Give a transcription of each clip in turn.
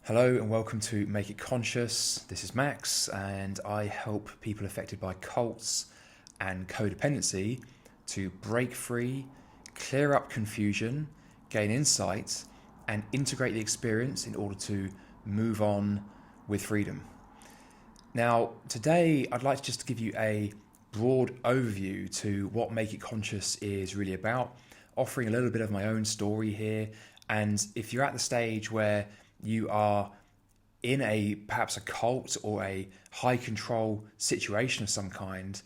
Hello and welcome to Make It Conscious. This is Max and I help people affected by cults and codependency to break free, clear up confusion, gain insight, and integrate the experience in order to move on with freedom. Now, today I'd like to just give you a broad overview to what Make It Conscious is really about, offering a little bit of my own story here. And if you're at the stage where you are in perhaps a cult or a high control situation of some kind,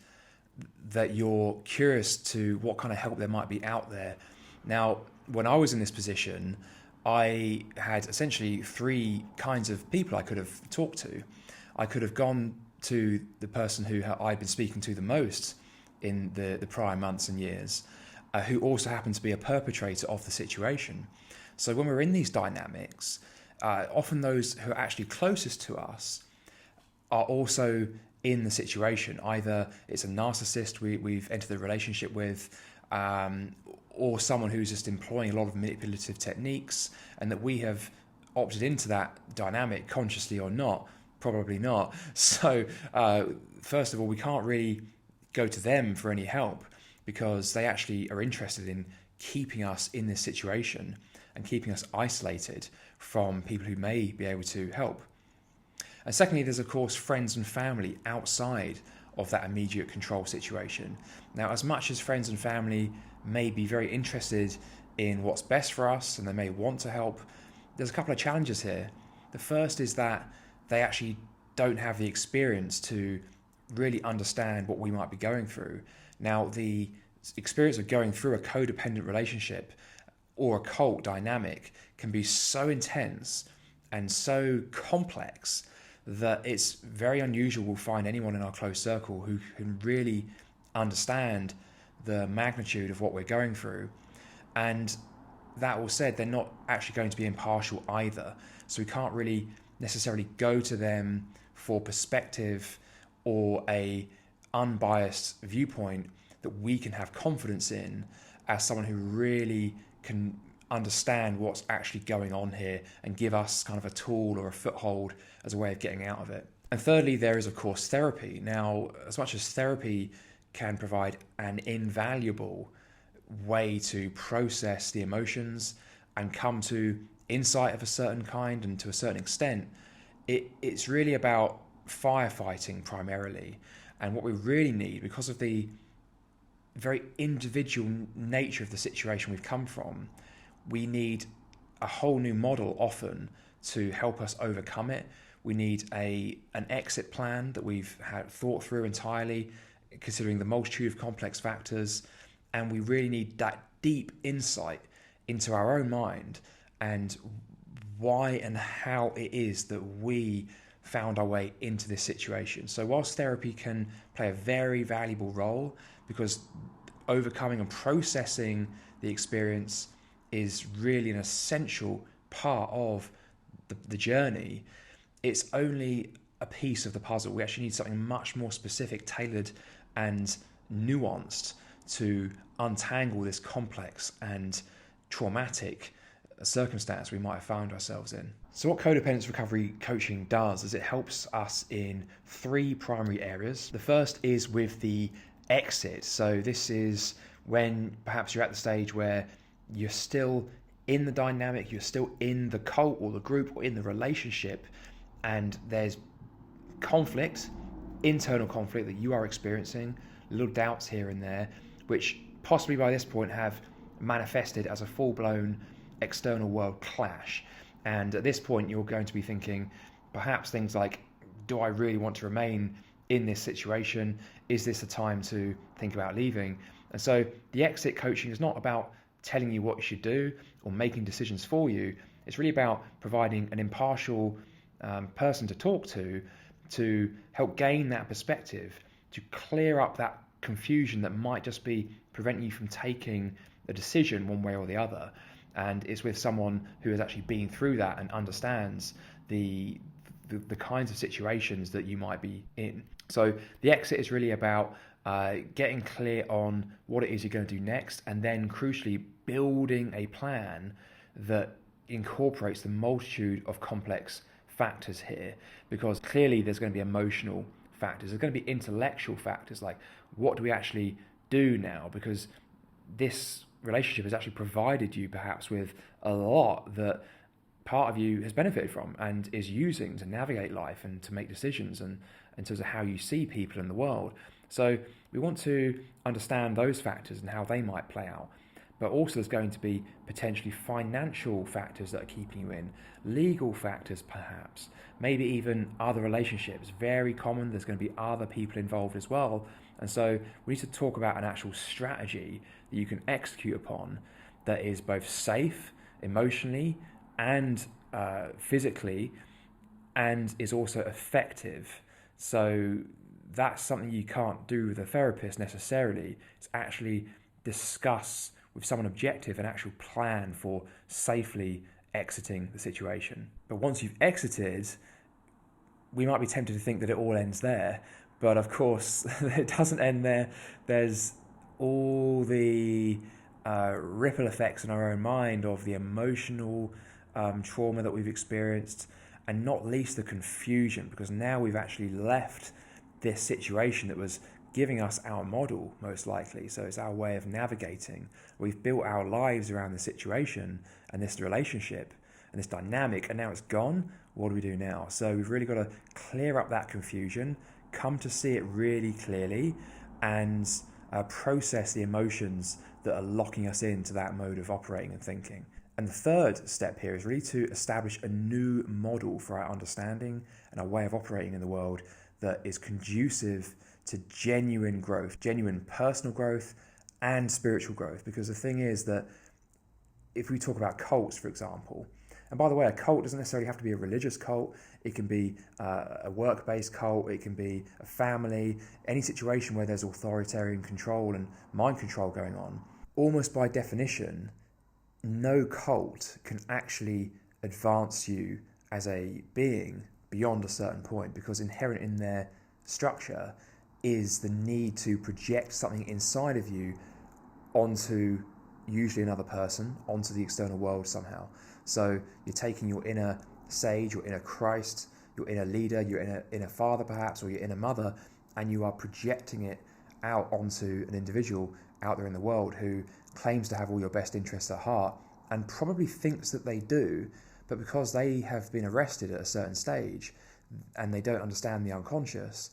that you're curious to what kind of help there might be out there. Now, when I was in this position, I had essentially three kinds of people I could have talked to. I could have gone to the person who I'd been speaking to the most in the prior months and years, who also happened to be a perpetrator of the situation. So when we're in these dynamics, often those who are actually closest to us are also in the situation. Either it's a narcissist we've entered the relationship with, or someone who's just employing a lot of manipulative techniques, and that we have opted into that dynamic consciously or not. Probably not. So first of all, we can't really go to them for any help because they actually are interested in keeping us in this situation and keeping us isolated from people who may be able to help. And secondly, there's of course friends and family outside of that immediate control situation. Now, as much as friends and family may be very interested in what's best for us and they may want to help, there's a couple of challenges here. The first is that they actually don't have the experience to really understand what we might be going through. Now, the experience of going through a codependent relationship or a cult dynamic can be so intense and so complex that it's very unusual we'll find anyone in our close circle who can really understand the magnitude of what we're going through. And that all said, they're not actually going to be impartial either. So we can't really necessarily go to them for perspective or a unbiased viewpoint that we can have confidence in as someone who really can understand what's actually going on here and give us kind of a tool or a foothold as a way of getting out of it. And thirdly, there is of course therapy. Now, as much as therapy can provide an invaluable way to process the emotions and come to insight of a certain kind and to a certain extent, it's really about firefighting primarily. And what we really need, because of the very individual nature of the situation we've come from, we need a whole new model often to help us overcome it. We need an exit plan that we've had thought through entirely, considering the multitude of complex factors. And we really need that deep insight into our own mind and why and how it is that we found our way into this situation. So whilst therapy can play a very valuable role, because overcoming and processing the experience is really an essential part of the journey, it's only a piece of the puzzle. We actually need something much more specific, tailored and nuanced to untangle this complex and traumatic circumstance we might have found ourselves in. So what codependency recovery coaching does is it helps us in three primary areas. The first is with the exit. So this is when perhaps you're at the stage where you're still in the dynamic, you're still in the cult or the group or in the relationship, and there's conflict, internal conflict that you are experiencing, little doubts here and there, which possibly by this point have manifested as a full-blown external world clash. And at this point, you're going to be thinking perhaps things like, do I really want to remain in this situation? Is this a time to think about leaving? And so the exit coaching is not about telling you what you should do or making decisions for you. It's really about providing an impartial person to talk to help gain that perspective, to clear up that confusion that might just be preventing you from taking a decision one way or the other. And it's with someone who has actually been through that and understands the kinds of situations that you might be in. So the exit is really about getting clear on what it is you're going to do next, and then crucially building a plan that incorporates the multitude of complex factors here, because clearly there's going to be emotional factors, there's going to be intellectual factors, like what do we actually do now, because this relationship has actually provided you perhaps with a lot that part of you has benefited from and is using to navigate life and to make decisions and in terms of how you see people in the world. So we want to understand those factors and how they might play out. But also there's going to be potentially financial factors that are keeping you in, legal factors perhaps, maybe even other relationships. Very common, there's going to be other people involved as well. And so we need to talk about an actual strategy that you can execute upon that is both safe emotionally and physically, and is also effective. So that's something you can't do with a therapist necessarily. It's actually discuss with someone objective an actual plan for safely exiting the situation. But once you've exited, we might be tempted to think that it all ends there. But of course, it doesn't end there. There's all the ripple effects in our own mind of the emotional trauma that we've experienced, and not least the confusion, because now we've actually left this situation that was giving us our model, most likely. So it's our way of navigating. We've built our lives around the situation and this relationship and this dynamic, and now it's gone. What do we do now? So we've really got to clear up that confusion, come to see it really clearly, and process the emotions that are locking us into that mode of operating and thinking. And the third step here is really to establish a new model for our understanding and our way of operating in the world that is conducive to genuine growth, genuine personal growth and spiritual growth. Because the thing is that if we talk about cults, for example, and by the way, a cult doesn't necessarily have to be a religious cult. It can be a work-based cult. It can be a family, any situation where there's authoritarian control and mind control going on. Almost by definition, no cult can actually advance you as a being beyond a certain point, because inherent in their structure is the need to project something inside of you onto usually another person, onto the external world somehow. So you're taking your inner sage, your inner Christ, your inner leader, your inner father perhaps, or your inner mother, and you are projecting it out onto an individual out there in the world who claims to have all your best interests at heart and probably thinks that they do, but because they have been arrested at a certain stage and they don't understand the unconscious,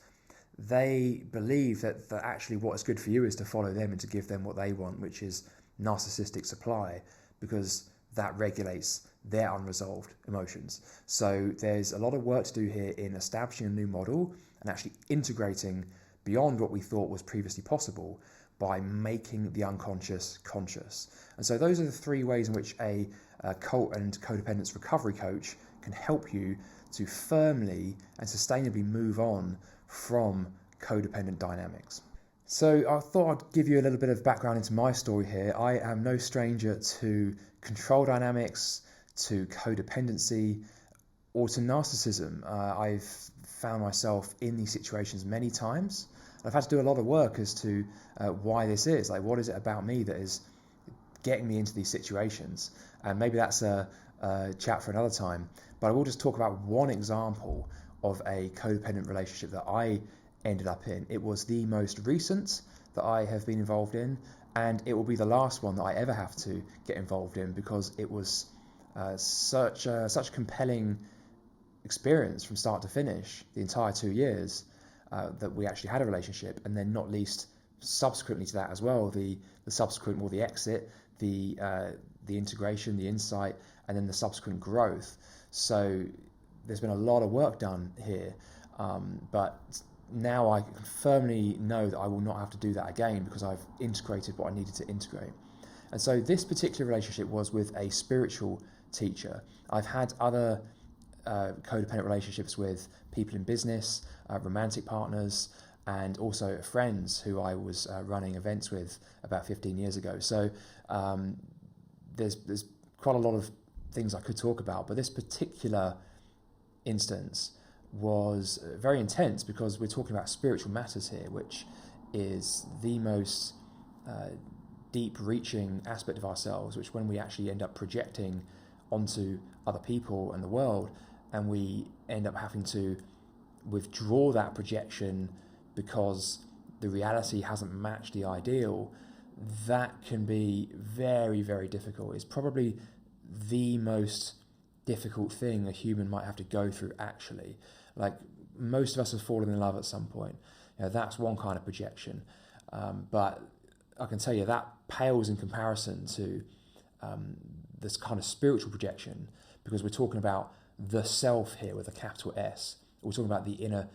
they believe that actually what's good for you is to follow them and to give them what they want, which is narcissistic supply, because that regulates their unresolved emotions. So there's a lot of work to do here in establishing a new model and actually integrating beyond what we thought was previously possible by making the unconscious conscious. And so those are the three ways in which a cult and codependence recovery coach can help you to firmly and sustainably move on from codependent dynamics. So I thought I'd give you a little bit of background into my story here. I am no stranger to control dynamics, to codependency, or to narcissism. I've found myself in these situations many times. I've had to do a lot of work as to why this is. Like, what is it about me that is getting me into these situations? And maybe that's a chat for another time. But I will just talk about one example of a codependent relationship that I ended up in. It was the most recent that I have been involved in, and it will be the last one that I ever have to get involved in, because it was such a compelling experience from start to finish, the entire 2 years that we actually had a relationship, and then not least subsequently to that as well, the subsequent, well, the exit, the integration, the insight, and then the subsequent growth. So there's been a lot of work done here, but now I can firmly know that I will not have to do that again, because I've integrated what I needed to integrate. And so this particular relationship was with a spiritual teacher. I've had other codependent relationships with people in business, romantic partners, and also friends who I was running events with about 15 years ago. So there's quite a lot of things I could talk about, but this particular instance was very intense, because we're talking about spiritual matters here, which is the most deep-reaching aspect of ourselves, which when we actually end up projecting onto other people and the world, and we end up having to withdraw that projection because the reality hasn't matched the ideal. That can be very, very difficult. It's probably the most difficult thing a human might have to go through, actually. Like, most of us have fallen in love at some point. That's one kind of projection. But I can tell you that pales in comparison to this kind of spiritual projection, because we're talking about the self here with a capital S. We're talking about the inner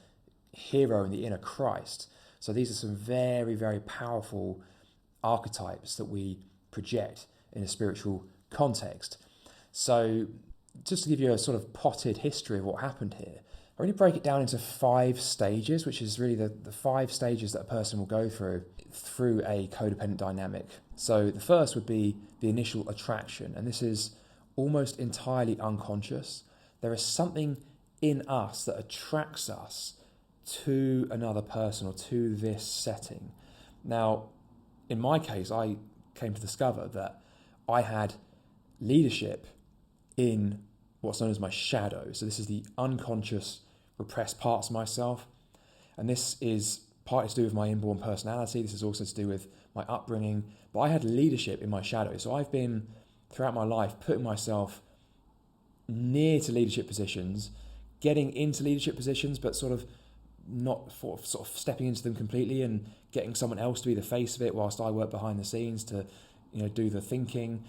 hero and the inner Christ. So these are some very, very powerful archetypes that we project in a spiritual context. So just to give you a sort of potted history of what happened here, I really break it down into 5 stages, which is really the 5 stages that a person will go through a codependent dynamic. So the first would be the initial attraction, and this is almost entirely unconscious. There is something in us that attracts us to another person or to this setting. Now, in my case, I came to discover that I had leadership in what's known as my shadow. So this is the unconscious, repressed parts of myself. And this is partly to do with my inborn personality. This is also to do with my upbringing. But I had leadership in my shadow. So I've been, throughout my life, putting myself near to leadership positions, getting into leadership positions, but sort of not sort of stepping into them completely and getting someone else to be the face of it whilst I work behind the scenes to, do the thinking.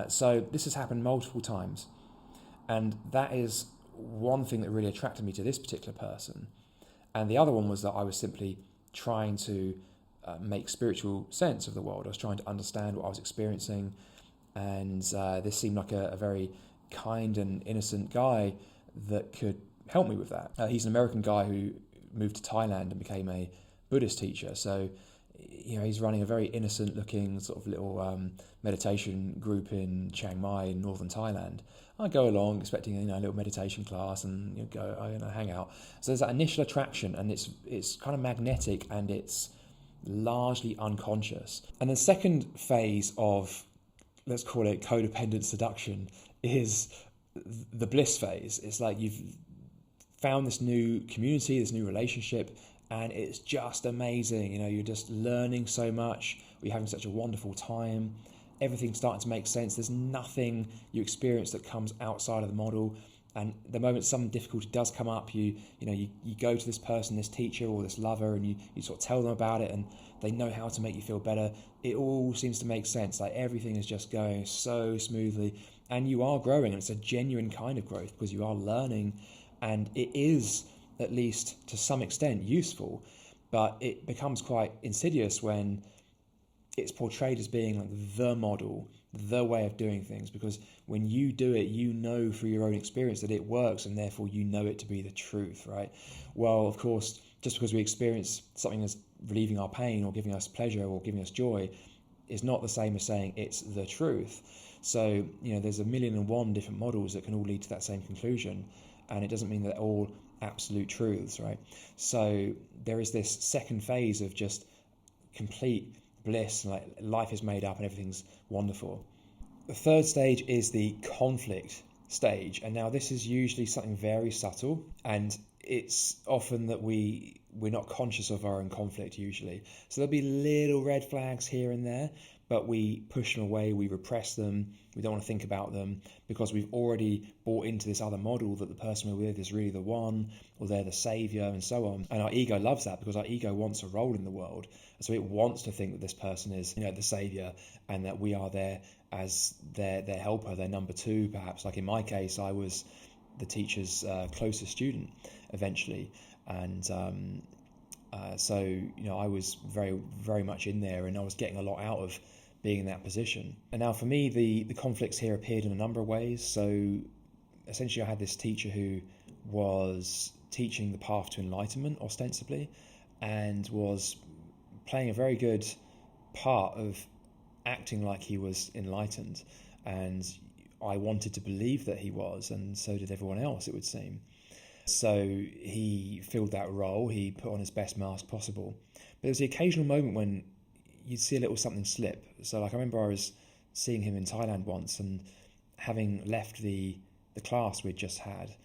So this has happened multiple times. And that is one thing that really attracted me to this particular person. And the other one was that I was simply trying to make spiritual sense of the world. I was trying to understand what I was experiencing. And this seemed like a very kind and innocent guy that could help me with that. He's an American guy who moved to Thailand and became a Buddhist teacher. So, he's running a very innocent looking sort of little meditation group in Chiang Mai in northern Thailand. I go along expecting a little meditation class and hang out. So there's that initial attraction, and it's kind of magnetic and it's largely unconscious. And the second phase of, let's call it codependent seduction, is the bliss phase. It's like you've found this new community, this new relationship, and it's just amazing. You're just learning so much. You're having such a wonderful time. Everything's starting to make sense. There's nothing you experience that comes outside of the model. And the moment some difficulty does come up, you go to this person, this teacher or this lover, and you sort of tell them about it, and they know how to make you feel better. It all seems to make sense. Like, everything is just going so smoothly, and you are growing, and it's a genuine kind of growth because you are learning, and it is, at least to some extent, useful. But it becomes quite insidious when it's portrayed as being like the model, the way of doing things, because when you do it, through your own experience that it works, and therefore you know it to be the truth, right? Well, of course, just because we experience something as relieving our pain or giving us pleasure or giving us joy is not the same as saying it's the truth. So, there's 1,000,001 different models that can all lead to that same conclusion, and it doesn't mean that they're all absolute truths, right? So there is this second phase of just complete bliss, like life is made up and everything's wonderful. The third stage is the conflict stage, and now this is usually something very subtle, and it's often that we're not conscious of our own conflict usually. So there'll be little red flags here and there, but we push them away, we repress them, we don't want to think about them because we've already bought into this other model that the person we're with is really the one, or they're the savior, and so on. And our ego loves that because our ego wants a role in the world. So it wants to think that this person is, the savior, and that we are there as their helper, their number two, perhaps. Like in my case, I was the teacher's closest student eventually. And so I was very, very much in there, and I was getting a lot out of being in that position. And now for me, the conflicts here appeared in a number of ways. So essentially I had this teacher who was teaching the path to enlightenment ostensibly, and was playing a very good part of acting like he was enlightened. And I wanted to believe that he was, and so did everyone else, it would seem. So he filled that role, he put on his best mask possible. But there was the occasional moment when you'd see a little something slip. So like I remember I was seeing him in Thailand once, and having left the class we'd just had,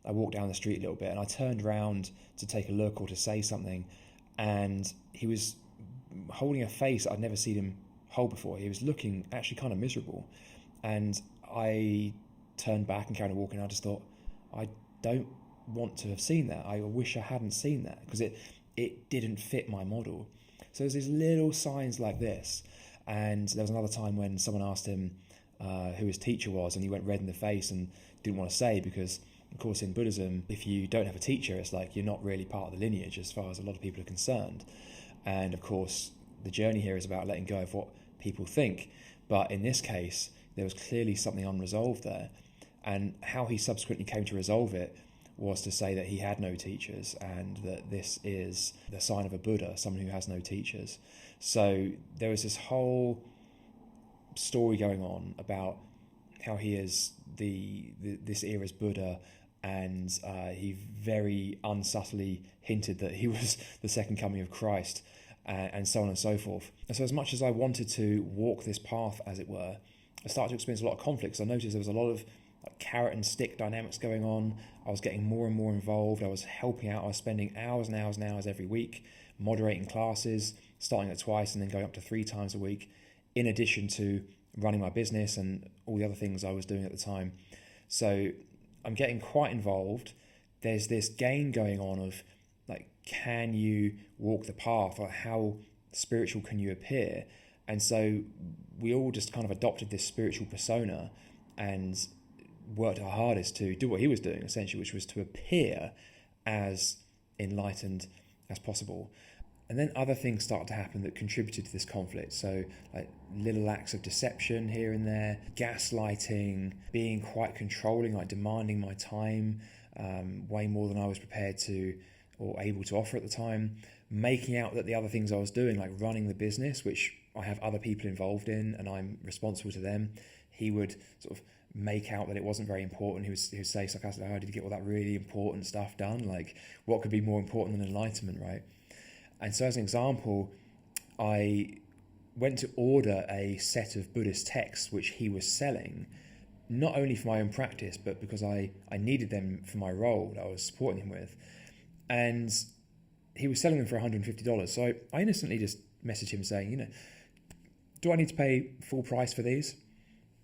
I walked down the street a little bit and I turned around to take a look or to say something, and he was holding a face I'd never seen him hold before. He was looking actually kind of miserable, and I turned back and carried on walking. I just thought, I don't want to have seen that. I wish I hadn't seen that, because it didn't fit my model. So there's these little signs like this. And there was another time when someone asked him who his teacher was, and he went red in the face and didn't want to say, because of course in Buddhism, if you don't have a teacher, it's like you're not really part of the lineage as far as a lot of people are concerned. And of course the journey here is about letting go of what people think, but in this case there was clearly something unresolved there, and how he subsequently came to resolve it was to say that he had no teachers, and that this is the sign of a Buddha, someone who has no teachers. So there was this whole story going on about how he is this era's Buddha, and he very unsubtly hinted that he was the second coming of Christ, and so on and so forth. And so as much as I wanted to walk this path, as it were, I started to experience a lot of conflicts. I noticed there was a lot of carrot and stick dynamics going on. I was getting more and more involved. I was helping out. I was spending hours and hours and hours every week moderating classes, starting at twice and then going up to 3 times a week, in addition to running my business and all the other things I was doing at the time. So I'm getting quite involved. There's this game going on of like, can you walk the path, or how spiritual can you appear? And so we all just kind of adopted this spiritual persona and worked our hardest to do what he was doing, essentially, which was to appear as enlightened as possible. And then other things started to happen that contributed to this conflict. So like little acts of deception here and there, gaslighting, being quite controlling, like demanding my time way more than I was prepared to or able to offer at the time, making out that the other things I was doing, like running the business, which I have other people involved in and I'm responsible to them, he would sort of make out that it wasn't very important. He would say sarcastically, "How did you get all that really important stuff done? Like, what could be more important than enlightenment, right?" And so as an example, I went to order a set of Buddhist texts which he was selling, not only for my own practice, but because I needed them for my role that I was supporting him with. And he was selling them for $150. So I innocently just messaged him saying, do I need to pay full price for these,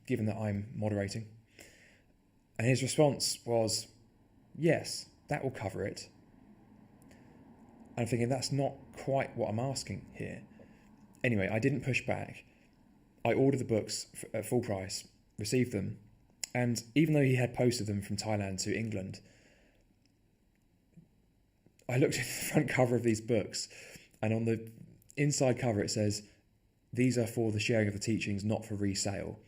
given that I'm moderating? And his response was, yes, that will cover it. I'm thinking, that's not quite what I'm asking here. Anyway, I didn't push back. I ordered the books at full price, received them, and even though he had posted them from Thailand to England, I looked at the front cover of these books, and on the inside cover it says, "These are for the sharing of the teachings, not for resale."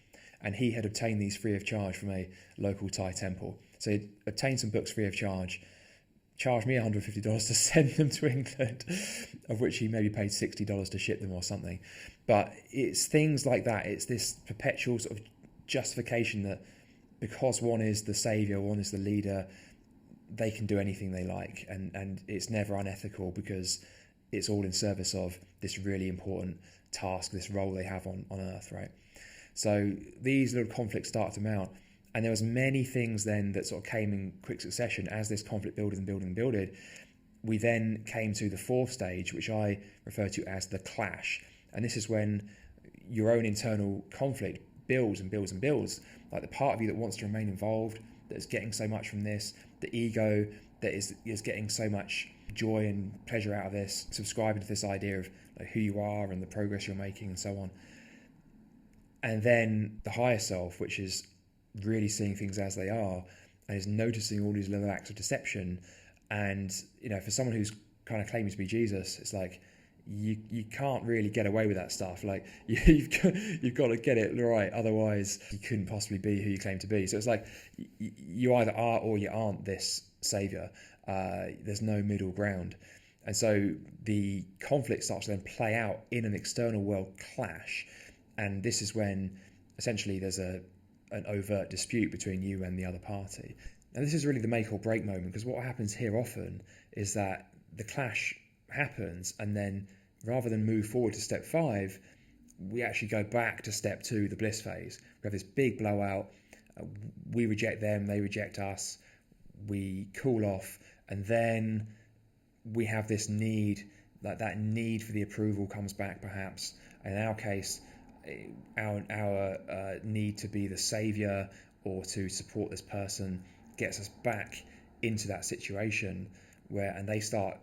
And he had obtained these free of charge from a local Thai temple. So he'd obtained some books free of charge, charged me $150 to send them to England, of which he maybe paid $60 to ship them or something. But it's things like that. It's this perpetual sort of justification that because one is the savior, one is the leader, they can do anything they like, and it's never unethical because it's all in service of this really important task, this role they have on earth, right? So these little conflicts start to mount, and there was many things then that sort of came in quick succession as this conflict builded and builded and builded. We then came to the 4th stage, which I refer to as the clash, and this is when your own internal conflict builds and builds and builds, like the part of you that wants to remain involved, that is getting so much from this, the ego that is getting so much joy and pleasure out of this, subscribing to this idea of like who you are and the progress you're making and so on. And then the higher self, which is really seeing things as they are and is noticing all these little acts of deception. And for someone who's kind of claiming to be Jesus, it's like you can't really get away with that stuff. Like you've got to get it right, otherwise you couldn't possibly be who you claim to be. So it's like you either are or you aren't this savior. There's no middle ground. And so the conflict starts to then play out in an external world clash, and this is when essentially there's an overt dispute between you and the other party. And this is really the make or break moment, because what happens here often is that the clash happens, and then rather than move forward to step 5, we actually go back to step 2, the bliss phase. We have this big blowout, We reject them, they reject us, we cool off, and then we have this need, like that need for the approval comes back perhaps. And in our case, our need to be the savior or to support this person gets us back into that situation and they start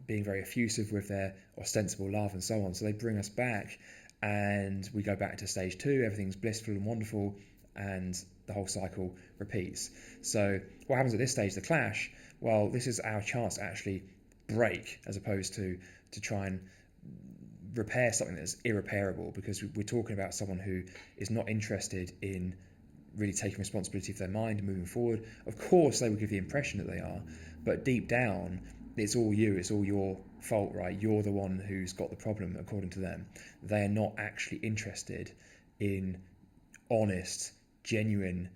being very effusive with their ostensible love and so on. So they bring us back and we go back to stage 2, everything's blissful and wonderful, and the whole cycle repeats. So what happens at this stage, the clash? Well, this is our chance to actually break, as opposed to try and repair something that's irreparable, because we're talking about someone who is not interested in really taking responsibility for their mind and moving forward. Of course, they will give the impression that they are, but deep down, it's all you, it's all your fault, right? You're the one who's got the problem, according to them. They are not actually interested in honest, genuine,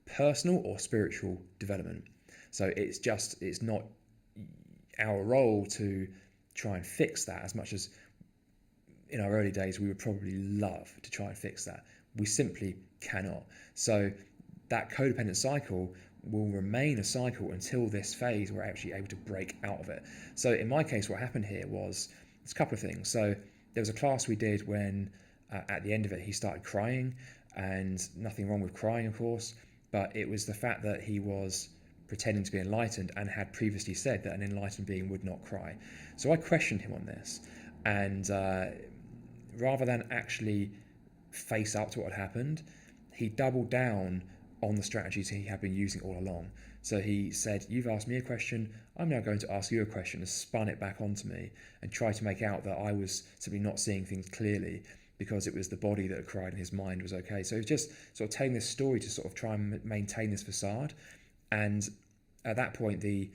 personal or spiritual development. So it's not our role to try and fix that, as much as in our early days we would probably love to try and fix that. We simply cannot. So that codependent cycle will remain a cycle until this phase we're actually able to break out of it. So in my case, what happened here was a couple of things. So there was a class we did when at the end of it he started crying, and nothing wrong with crying, of course, but it was the fact that he was pretending to be enlightened and had previously said that an enlightened being would not cry. So I questioned him on this, and rather than actually face up to what had happened, he doubled down on the strategies he had been using all along. So he said, you've asked me a question, I'm now going to ask you a question, and spun it back onto me and tried to make out that I was simply not seeing things clearly because it was the body that had cried and his mind was okay. So he was just sort of telling this story to sort of try and maintain this facade. And at that point, the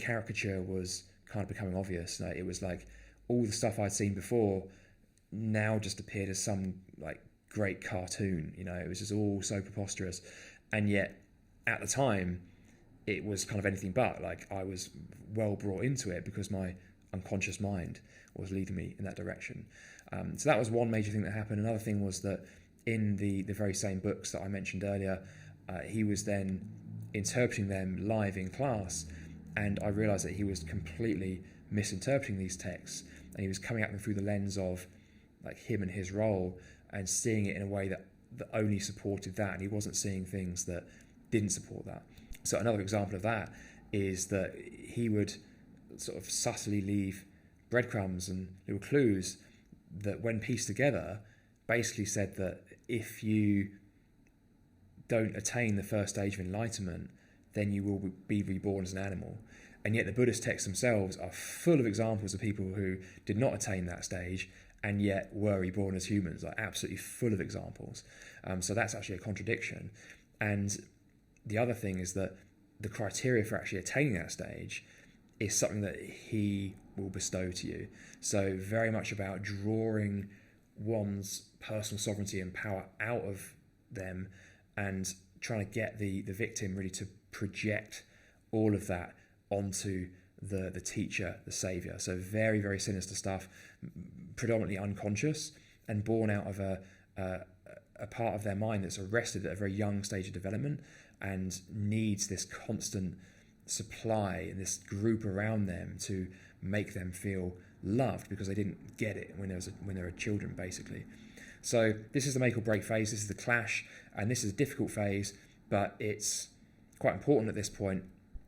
caricature was kind of becoming obvious. It was like all the stuff I'd seen before now just appeared as some like great cartoon. It was just all so preposterous, and yet at the time it was kind of anything but. Like, I was well brought into it because my unconscious mind was leading me in that direction. So that was one major thing that happened. Another thing was that in the very same books that I mentioned earlier, he was then interpreting them live in class, and I realized that he was completely misinterpreting these texts, and he was coming at them through the lens of like him and his role, and seeing it in a way that only supported that, and he wasn't seeing things that didn't support that. So another example of that is that he would sort of subtly leave breadcrumbs and little clues that, when pieced together, basically said that if you don't attain the first stage of enlightenment, then you will be reborn as an animal. And yet the Buddhist texts themselves are full of examples of people who did not attain that stage and yet were reborn as humans, like absolutely full of examples. So that's actually a contradiction. And the other thing is that the criteria for actually attaining that stage is something that he will bestow to you. So very much about drawing one's personal sovereignty and power out of them, and trying to get the victim really to project all of that onto the teacher, the savior. So very, very sinister stuff, predominantly unconscious and born out of a part of their mind that's arrested at a very young stage of development and needs this constant supply and this group around them to make them feel loved, because they didn't get it when they were children, basically. So this is the make or break phase. This is the clash, and this is a difficult phase, but it's quite important at this point.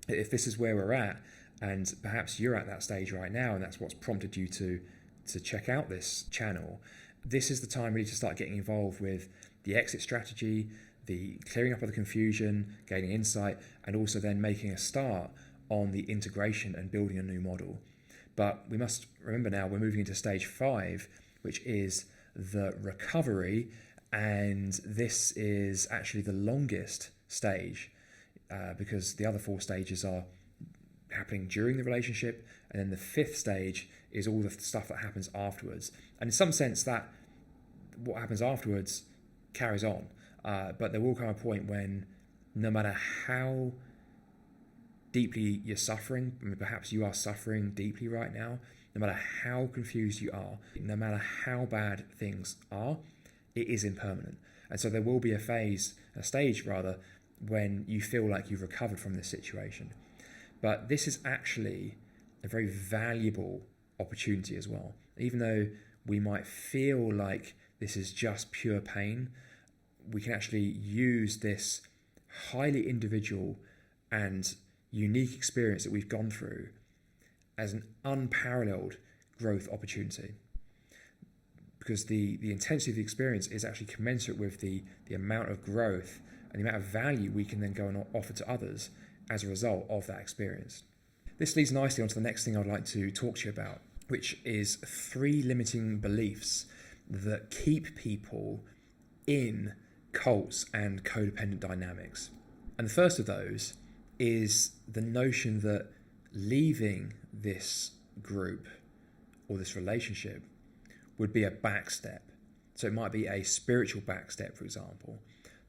If this is where we're at, and perhaps you're at that stage right now, and that's what's prompted you to check out this channel, this is the time really to start getting involved with the exit strategy, the clearing up of the confusion, gaining insight, and also then making a start on the integration and building a new model. But we must remember now we're moving into stage 5, which is the recovery, and this is actually the longest stage because the other 4 stages are happening during the relationship, and then the 5th stage is all the stuff that happens afterwards. And in some sense, that what happens afterwards carries on, but there will come a point when, no matter how deeply you're suffering, I mean, perhaps you are suffering deeply right now, no matter how confused you are, no matter how bad things are, it is impermanent. And so there will be a stage rather, when you feel like you've recovered from this situation. But this is actually a very valuable opportunity as well. Even though we might feel like this is just pure pain, we can actually use this highly individual and unique experience that we've gone through as an unparalleled growth opportunity. Because the intensity of the experience is actually commensurate with the amount of growth and the amount of value we can then go and offer to others as a result of that experience. This leads nicely onto the next thing I'd like to talk to you about, which is 3 limiting beliefs that keep people in cults and codependent dynamics. And the first of those is the notion that leaving this group or this relationship would be a backstep. So it might be a spiritual backstep, for example.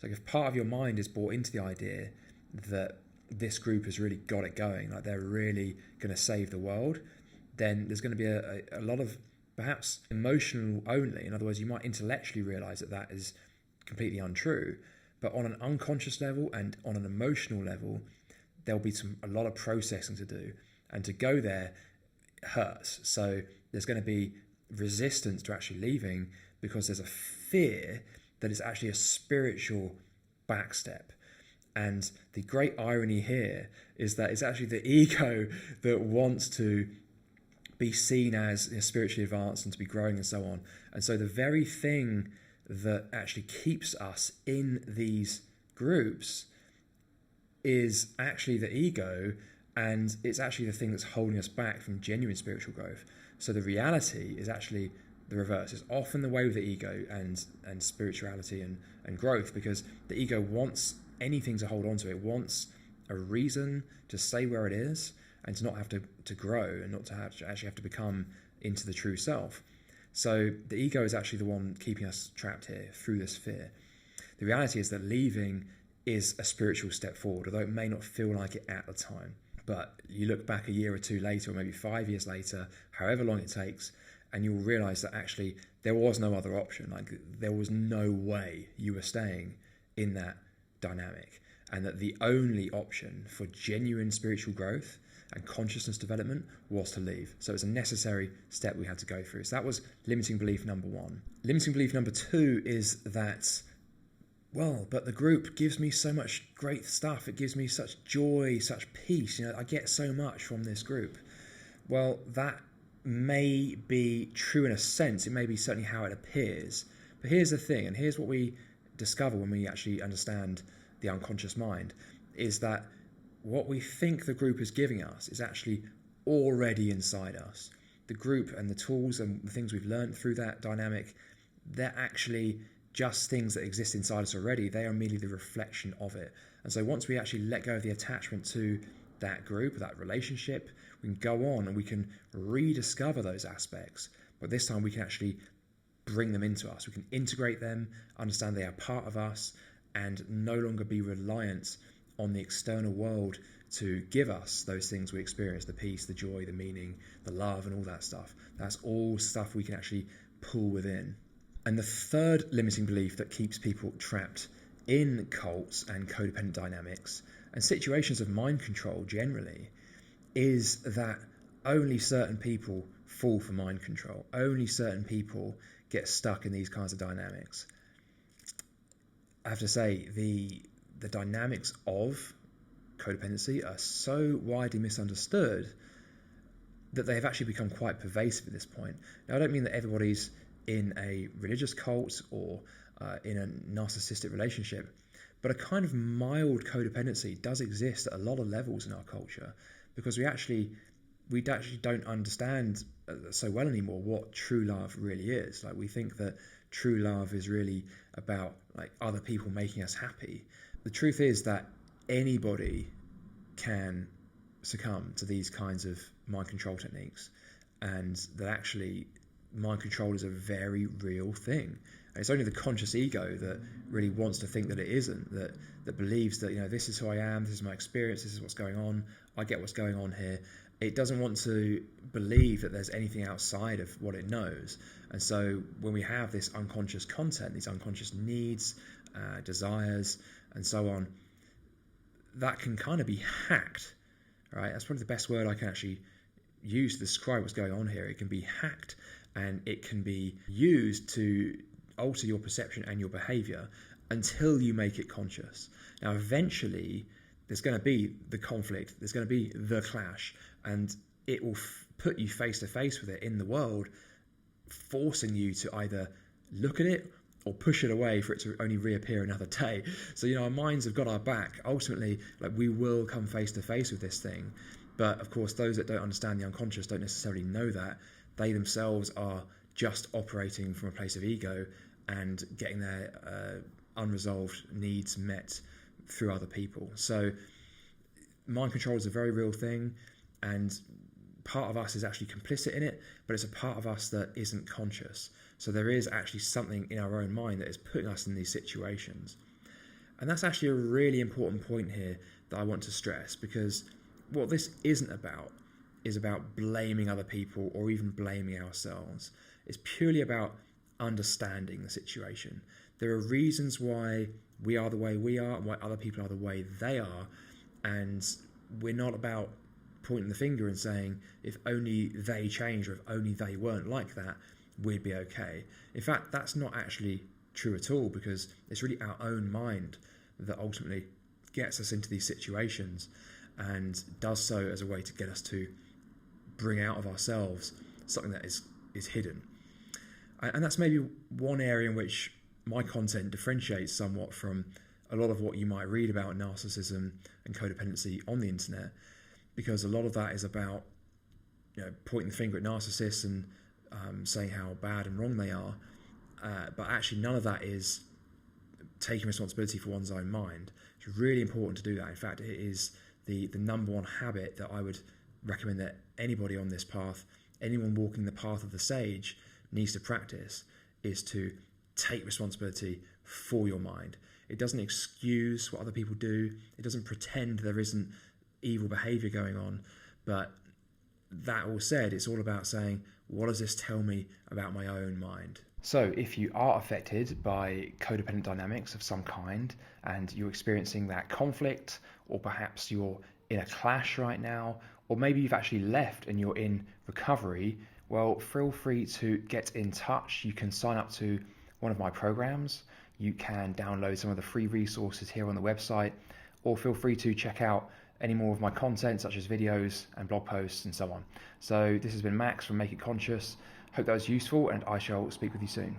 So if part of your mind is bought into the idea that this group has really got it going, like they're really going to save the world, then there's going to be a lot of perhaps emotional only. In other words, you might intellectually realize that that is completely untrue, but on an unconscious level and on an emotional level, there'll be a lot of processing to do, and to go there hurts. So there's going to be resistance to actually leaving because there's a fear that it's actually a spiritual backstep. And the great irony here is that it's actually the ego that wants to be seen as spiritually advanced and to be growing and so on. And so the very thing that actually keeps us in these groups is actually the ego, and it's actually the thing that's holding us back from genuine spiritual growth. So the reality is actually the reverse. It's often the way with the ego and spirituality and growth, because the ego wants anything to hold on to. It wants a reason to stay where it is and to not have to grow and not to actually have to become into the true self. So the ego is actually the one keeping us trapped here through this fear. The reality is that leaving is a spiritual step forward, although it may not feel like it at the time. But you look back a year or two later, or maybe 5 years later, however long it takes, and you'll realize that actually there was no other option. Like, there was no way you were staying in that dynamic, and that the only option for genuine spiritual growth and consciousness development was to leave. So it's a necessary step we had to go through. So that was limiting belief number 1. Limiting belief number 2 is that, well, but the group gives me so much great stuff. It gives me such joy, such peace. I get so much from this group. Well, that may be true in a sense. It may be certainly how it appears. But here's the thing, and here's what we discover when we actually understand the unconscious mind, is that what we think the group is giving us is actually already inside us. The group and the tools and the things we've learned through that dynamic, they're actually just things that exist inside us already. They are merely the reflection of it. And so once we actually let go of the attachment to that group, that relationship, we can go on and we can rediscover those aspects. But this time we can actually bring them into us. We can integrate them, understand they are part of us, and no longer be reliant on the external world to give us those things we experience, the peace, the joy, the meaning, the love, and all that stuff. That's all stuff we can actually pull within. And the third limiting belief that keeps people trapped in cults and codependent dynamics and situations of mind control generally is that only certain people fall for mind control. Only certain people get stuck in these kinds of dynamics. I have to say, the dynamics of codependency are so widely misunderstood that they have actually become quite pervasive at this point. Now, I don't mean that everybody's in a religious cult or in a narcissistic relationship, but a kind of mild codependency does exist at a lot of levels in our culture, because we actually don't understand so well anymore what true love really is. Like, we think that true love is really about like other people making us happy. The truth is that anybody can succumb to these kinds of mind control techniques, and that actually mind control is a very real thing. And it's only the conscious ego that really wants to think that it isn't, that believes that, this is who I am, this is my experience, this is what's going on, I get what's going on here. It doesn't want to believe that there's anything outside of what it knows. And so when we have this unconscious content, these unconscious needs, desires, and so on, that can kind of be hacked, right? That's probably the best word I can actually use to describe what's going on here. It can be hacked, and it can be used to alter your perception and your behavior until you make it conscious. Now, eventually, there's going to be the conflict, there's going to be the clash, and it will put you face to face with it in the world, forcing you to either look at it or push it away for it to only reappear another day. So, our minds have got our back. Ultimately, we will come face to face with this thing. But of course, those that don't understand the unconscious don't necessarily know that. They themselves are just operating from a place of ego and getting their unresolved needs met through other people. So mind control is a very real thing, and part of us is actually complicit in it, but it's a part of us that isn't conscious. So there is actually something in our own mind that is putting us in these situations. And that's actually a really important point here that I want to stress, because what this isn't about is about blaming other people or even blaming ourselves. It's purely about understanding the situation. There are reasons why we are the way we are and why other people are the way they are, and we're not about pointing the finger and saying if only they changed or if only they weren't like that, we'd be okay. In fact, that's not actually true at all, because it's really our own mind that ultimately gets us into these situations and does so as a way to get us to bring out of ourselves something that is hidden. And that's maybe one area in which my content differentiates somewhat from a lot of what you might read about narcissism and codependency on the internet, because a lot of that is about pointing the finger at narcissists and saying how bad and wrong they are, but actually none of that is taking responsibility for one's own mind. It's really important to do that. In fact, it is the number one habit that I would recommend that anybody on this path, anyone walking the path of the sage, needs to practice, is to take responsibility for your mind. It doesn't excuse what other people do. It doesn't pretend there isn't evil behavior going on. But that all said, it's all about saying, what does this tell me about my own mind? So if you are affected by codependent dynamics of some kind and you're experiencing that conflict, or perhaps you're in a clash right now, or maybe you've actually left and you're in recovery, well, feel free to get in touch. You can sign up to one of my programs. You can download some of the free resources here on the website, or feel free to check out any more of my content, such as videos and blog posts and so on. So this has been Max from Make It Conscious. Hope that was useful, and I shall speak with you soon.